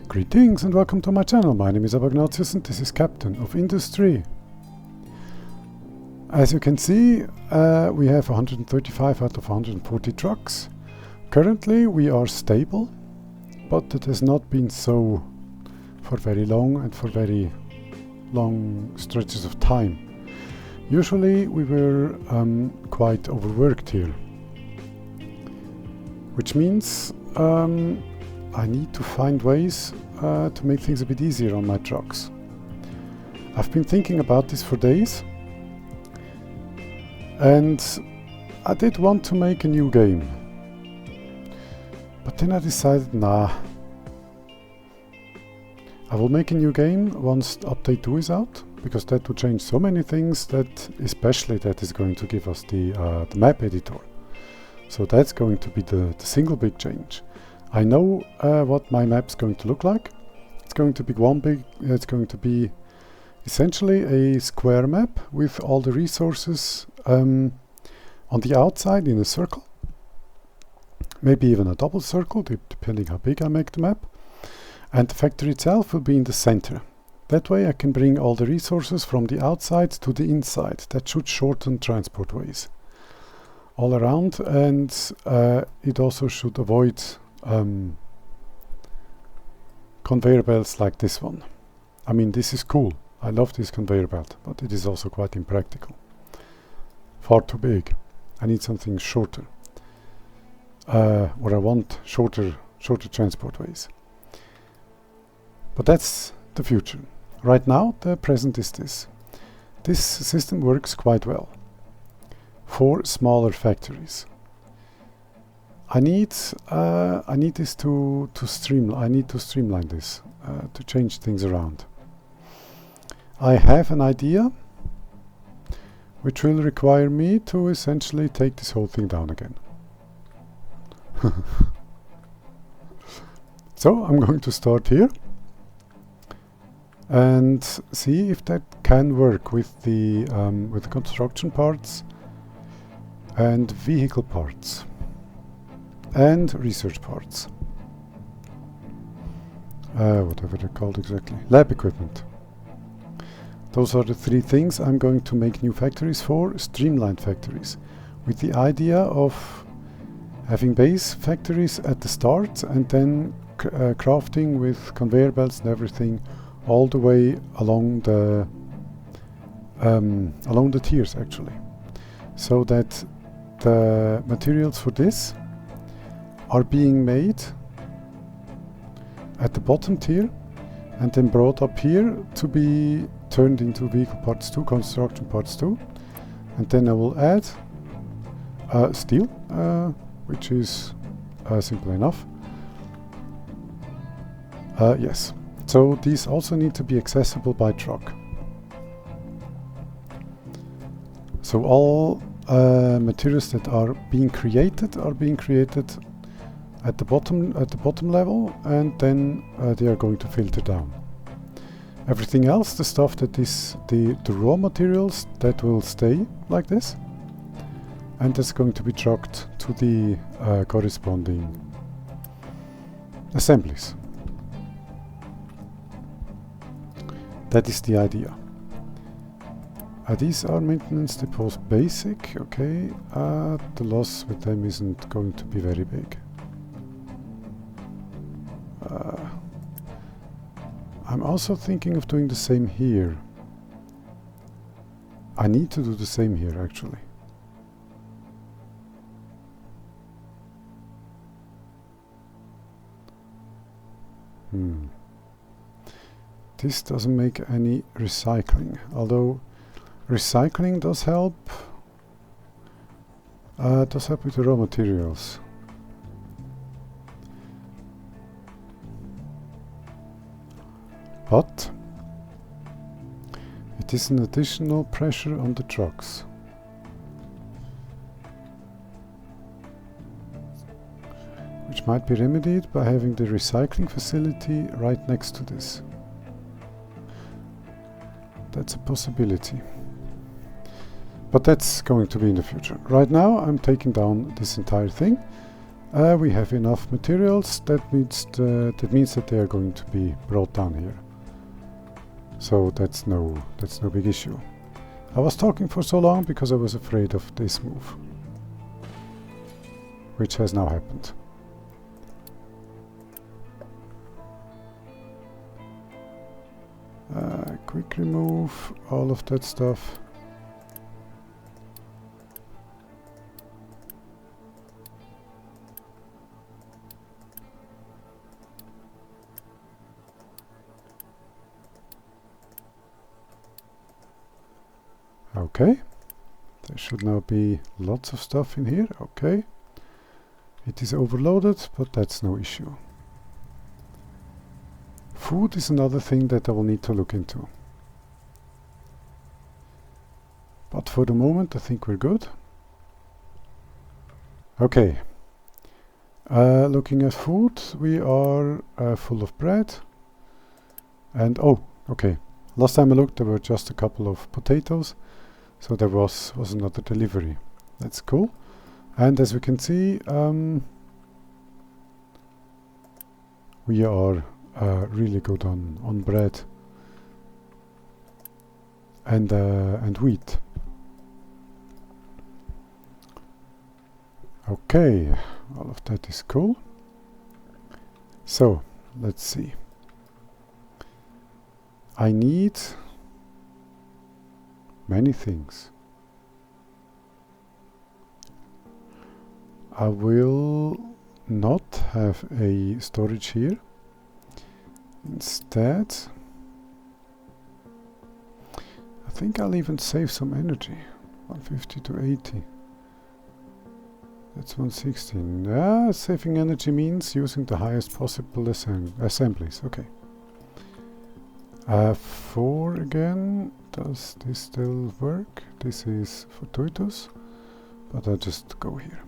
Greetings and welcome to my channel. My name is Abagnatius and this is Captain of Industry. As you can see, we have 135 out of 140 trucks. Currently we are stable, but it has not been so for very long and for very long stretches of time. Usually we were quite overworked here, which means I need to find ways to make things a bit easier on my trucks. I've been thinking about this for days, and I did want to make a new game, but then I decided, nah, I will make a new game once update 2 is out, because that will change so many things, that especially that is going to give us the map editor. So that's going to be the single big change. I know what my map's going to look like. It's going to be it's going to be essentially a square map with all the resources on the outside in a circle. Maybe even a double circle, depending how big I make the map. And the factory itself will be in the center. That way I can bring all the resources from the outside to the inside. That should shorten transport ways all around, and it also should avoid conveyor belts like this one. I mean, this is cool. I love this conveyor belt, but it is also quite impractical. Far too big. I need something shorter. Or I want shorter transport ways. But that's the future. Right now, the present is this. This system works quite well for smaller factories. I need this to streamline. I need to streamline this to change things around. I have an idea which will require me to essentially take this whole thing down again. So I'm going to start here and see if that can work with the construction parts and vehicle parts and research parts, whatever they're called exactly, lab equipment. Those are the three things I'm going to make new factories for, streamlined factories, with the idea of having base factories at the start and then crafting with conveyor belts and everything all the way along the tiers actually, so that the materials for this are being made at the bottom tier and then brought up here to be turned into vehicle parts 2, construction parts 2, and then I will add steel, which is simple enough. Yes, so these also need to be accessible by truck. So all materials that are being created at the bottom level, and then they are going to filter down. Everything else, the stuff that is the raw materials, that will stay like this, and that's going to be trucked to the corresponding assemblies. That is the idea. These are maintenance depots basic, okay. The loss with them isn't going to be very big. I'm also thinking of doing the same here. I need to do the same here actually. This doesn't make any recycling, although recycling does help with the raw materials. But it is an additional pressure on the trucks. Which might be remedied by having the recycling facility right next to this. That's a possibility. But that's going to be in the future. Right now I'm taking down this entire thing We have enough materials. That means that they are going to be brought down here. So that's no big issue. I was talking for so long because I was afraid of this move, which has now happened. Quick remove all of that stuff. Okay, there should now be lots of stuff in here. Okay, it is overloaded, but that's no issue. Food is another thing that I will need to look into. But for the moment, I think we're good. Okay, looking at food, we are full of bread. And oh, okay, last time I looked, there were just a couple of potatoes. So there was another delivery. That's cool. And as we can see, we are really good on bread and wheat. Okay, all of that is cool. So let's see. I need many things. I will not have a storage here. Instead, I think I'll even save some energy. 150 to 80. That's 116. Saving energy means using the highest possible assemblies. Okay. 4 again. Does this still work? This is fortuitous, but I'll just go here.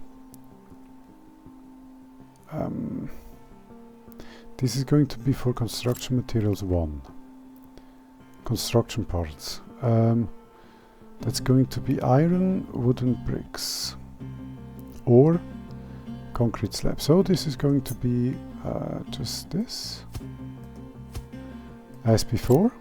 This is going to be for construction materials 1. Construction parts. That's going to be iron, wooden bricks, or concrete slab. So this is going to be just this, as before.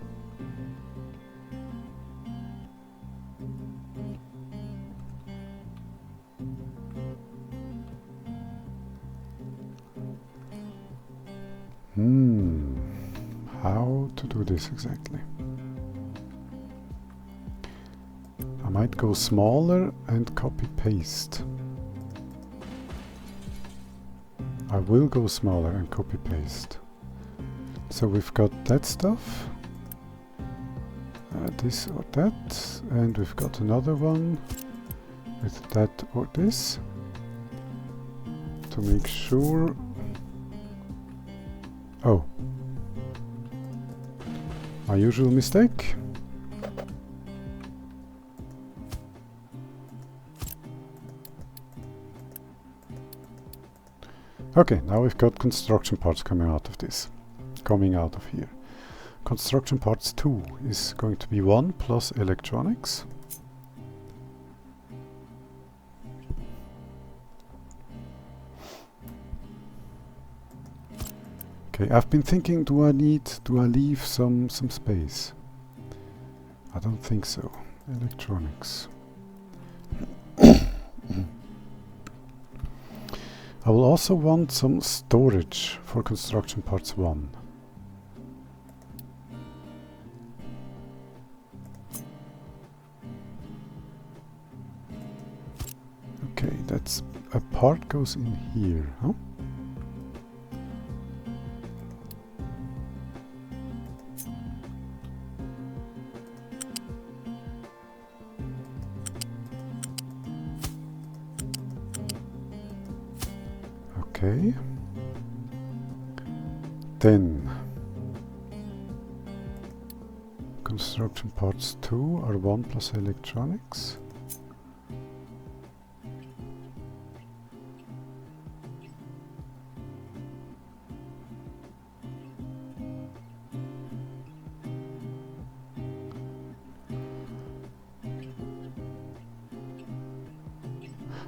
How to do this exactly? I might go smaller and copy paste. I will go smaller and copy paste. So we've got that stuff, this or that, and we've got another one with that or this, to make sure. Oh, my usual mistake. Okay, now we've got construction parts coming out of this, coming out of here. Construction parts 2 is going to be 1 plus electronics. Okay, I've been thinking, do I leave some space? I don't think so. Electronics. I will also want some storage for construction parts 1. Okay, that's a part goes in here, huh? Okay. Then construction parts 2 are 1 plus electronics.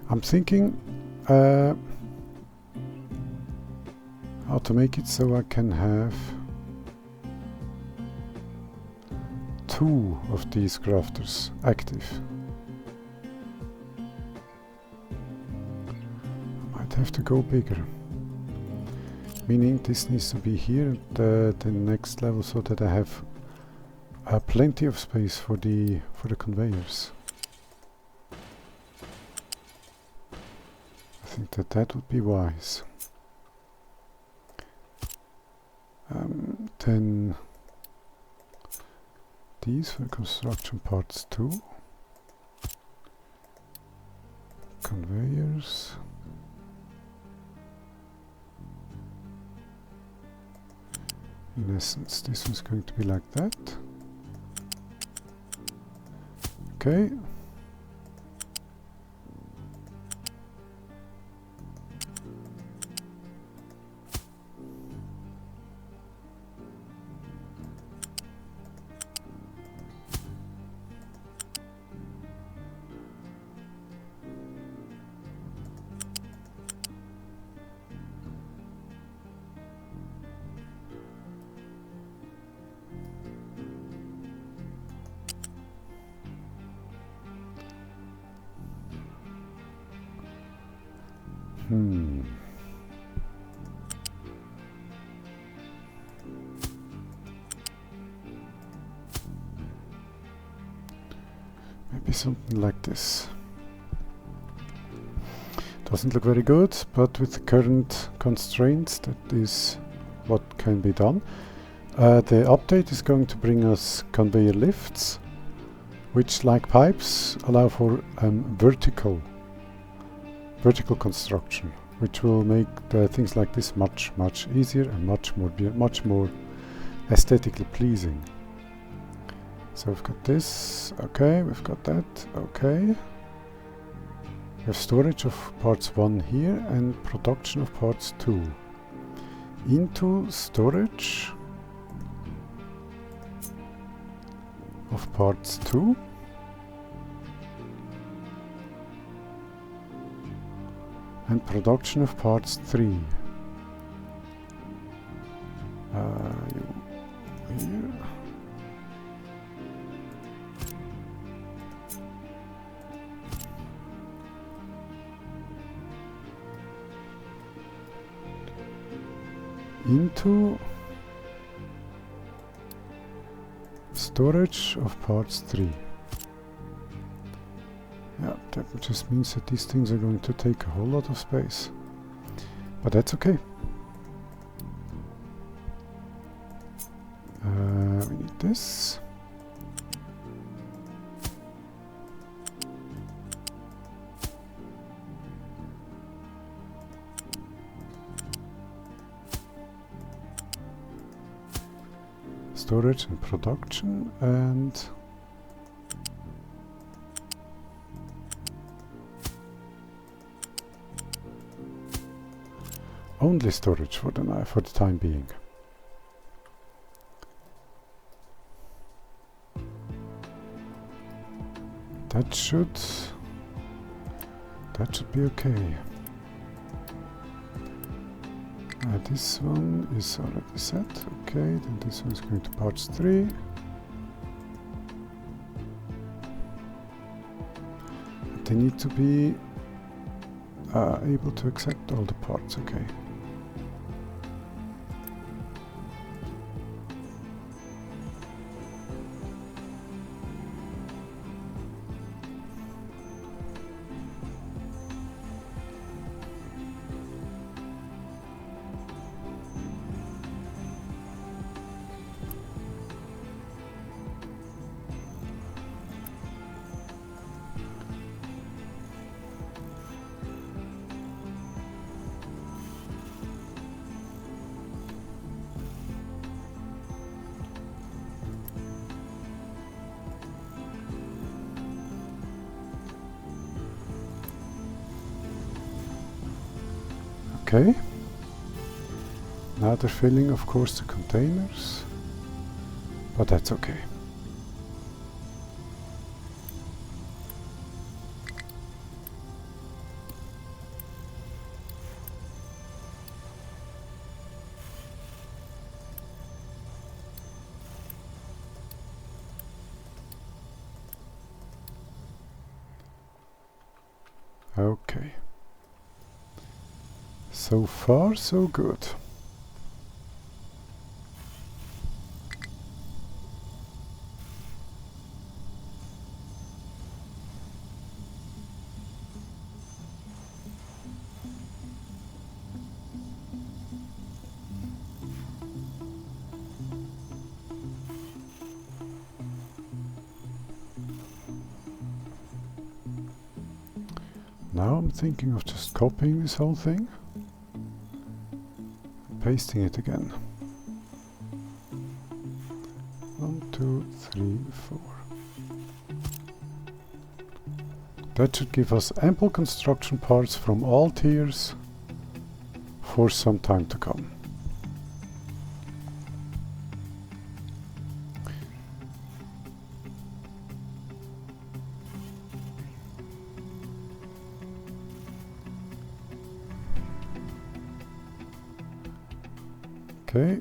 I'm thinking want to make it so I can have 2 of these grafters active. I might have to go bigger. Meaning this needs to be here at the next level so that I have plenty of space for the conveyors. I think that would be wise. Then these for construction parts 2. Conveyors. In essence, this one's going to be like that. Okay. Maybe something like this. Doesn't look very good, but with the current constraints, that is what can be done. The update is going to bring us conveyor lifts, which, like pipes, allow for vertical construction, which will make things like this much easier and much more aesthetically pleasing. So we've got this, okay, we've got that, okay. We have storage of parts 1 here and production of parts 2. Into storage of parts 2. And production of parts 3. Here. Into storage of parts 3. Yeah, that just means that these things are going to take a whole lot of space. But that's okay. We need this. Storage and production, and only storage for the time being. That should be okay. This one is already set. Okay, then this one is going to parts 3. They need to be able to accept all the parts. Okay. Okay. Now they're filling, of course, the containers, but that's okay. Okay. So far, so good. Now I'm thinking of just copying this whole thing, pasting it again. 1, 2, 3, 4. That should give us ample construction parts from all tiers for some time to come. Okay.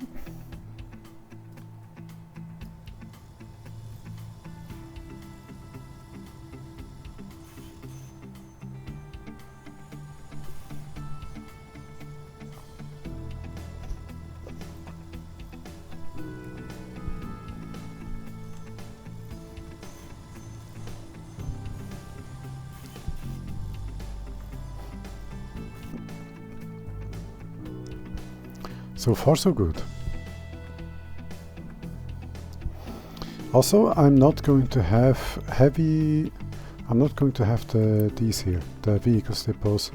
So far so good. Also, I'm not going to have these here, the vehicle depots.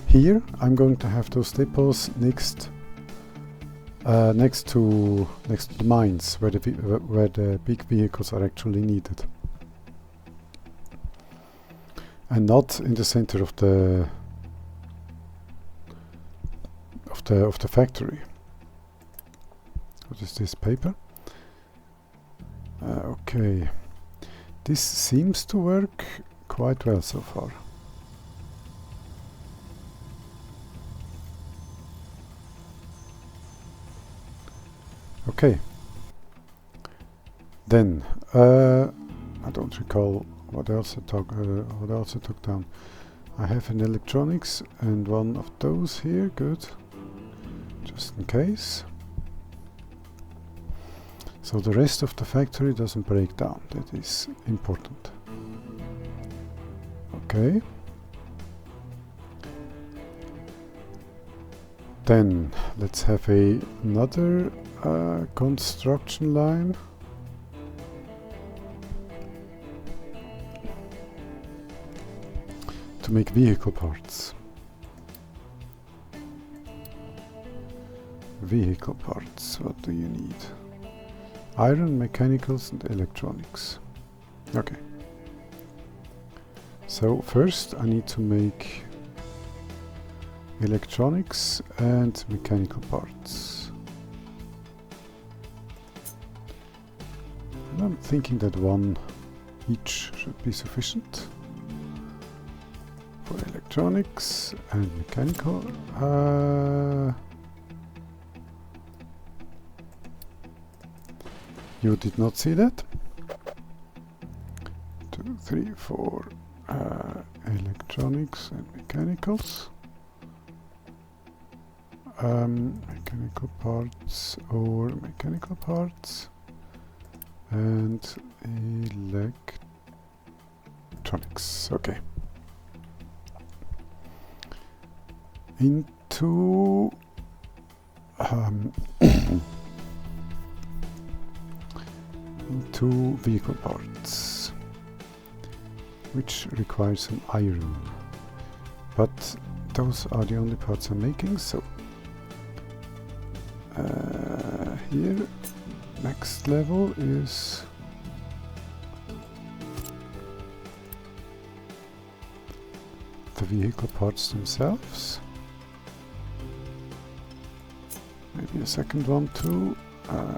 Here, I'm going to have those depots next to the mines, where the big vehicles are actually needed, and not in the center of the factory. What is this paper? Okay, this seems to work quite well so far. Okay, then I don't recall what else I took down. I have an electronics and one of those here. Good, just in case. So the rest of the factory doesn't break down. That is important. Okay. Then let's have another construction line. To make vehicle parts. Vehicle parts, what do you need? Iron, mechanicals and electronics. Okay. So first I need to make electronics and mechanical parts. And I'm thinking that one each should be sufficient. For electronics and mechanical. You did not see that? 2, 3, 4 electronics and mechanicals. Mechanical parts or mechanical parts and electronics. Okay. Into into vehicle parts, which require some iron, but those are the only parts I'm making. So here next level is the vehicle parts themselves. Maybe a second one too,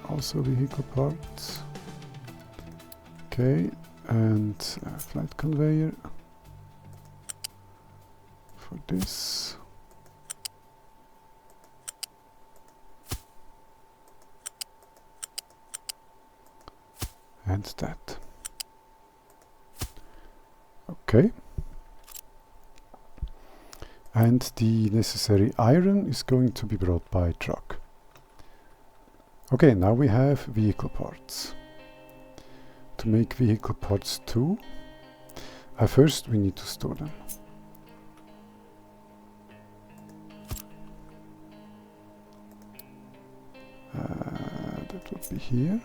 also vehicle parts. Okay, and a flight conveyor for this. And that. Okay. and the necessary iron is going to be brought by truck. Okay, now we have vehicle parts. To make vehicle parts 2, first we need to store them. That would be here.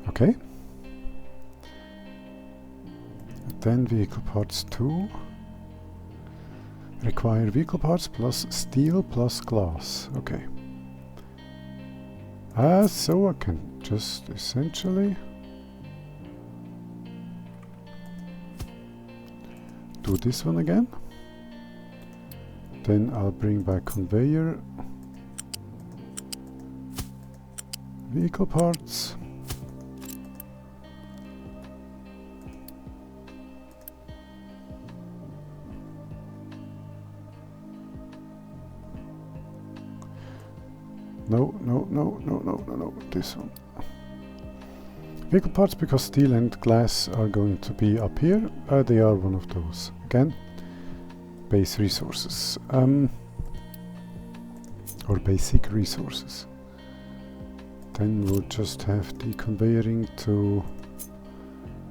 Okay. Then vehicle parts 2 require vehicle parts plus steel plus glass. Okay. So I can just essentially do this one again. Then I'll bring back conveyor, vehicle parts. No, this one. Vehicle parts, because steel and glass are going to be up here. They are one of those. Again, base resources. Or basic resources. Then we'll just have the conveying to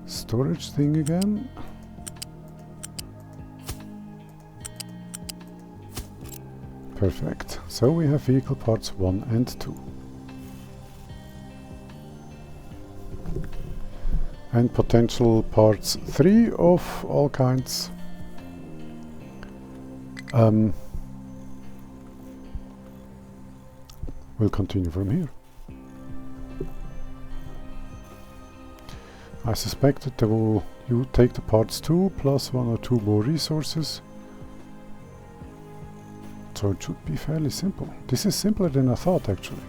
storage thing again. Perfect. So we have vehicle parts 1 and 2. And potential parts 3 of all kinds. We'll continue from here. I suspect that you take the parts 2 plus 1 or 2 more resources. So it should be fairly simple. This is simpler than I thought, actually.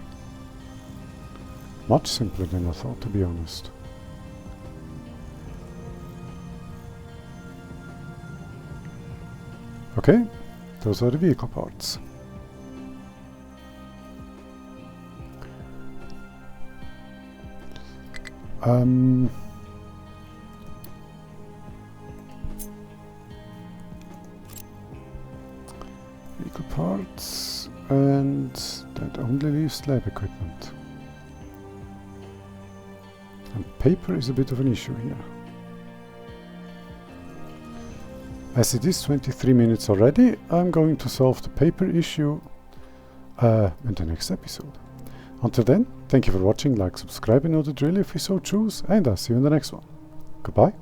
Much simpler than I thought, to be honest. Okay, those are the vehicle parts. Vehicle parts, and that only leaves lab equipment. And paper is a bit of an issue here. As it is 23 minutes already, I'm going to solve the paper issue in the next episode. Until then, thank you for watching, like, subscribe, and know the drill if you so choose, and I'll see you in the next one. Goodbye.